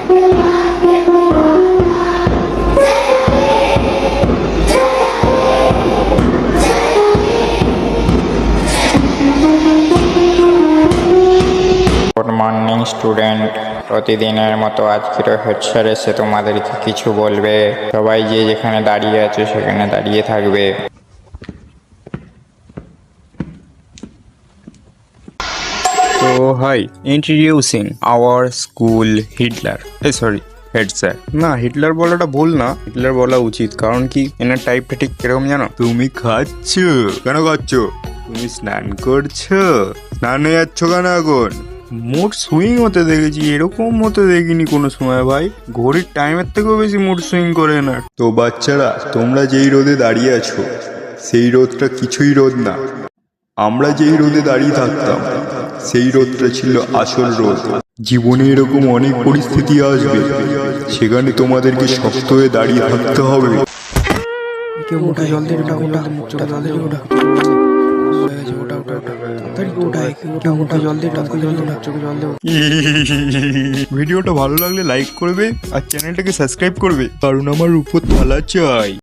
Good morning student, প্রতিদিনের মতো আজকেরও head sir এসে তোমাদেরকে কিছু বলবে। সবাই যে যেখানে দাঁড়িয়ে আছে সেখানে দাঁড়িয়ে থাকবে। So hi, introducing our school Hitler. Sorry head sir. না, হিটলার বলাটা ভুল না, হিটলার বলা উচিত। কারণ কি, এনার টাইপটা ঠিক কিরকম জানো? তুমি খাচ্ছ কেন? খাচ্ছ? তুমি স্নান করছো? স্নানে যাচ্ছ কেন এখন? মুড সুইং হতে দেখেছি, এরকম হতে দেখিনি কোনো সময় ভাই। ঘড়ির টাইমের থেকেও বেশি মুড সুইং করে না। তো বাচ্চারা, তোমরা যেই রোদে দাঁড়িয়ে আছো সেই রোদটা কিছুই রোদ না। আমরা যেই রোদে দাঁড়িয়ে থাকতাম সেই রোদটা ছিল আসল রোদ। জীবনে এরকম অনেক পরিস্থিতি আসবে, সেখানে তোমাদেরকে শক্ত হয়ে দাঁড়িয়ে থাকতে হবে। ভিডিওটা ভালো লাগলে লাইক করবে আর চ্যানেলটাকে সাবস্ক্রাইব করবে, কারণ আমার উপর থালা চাই।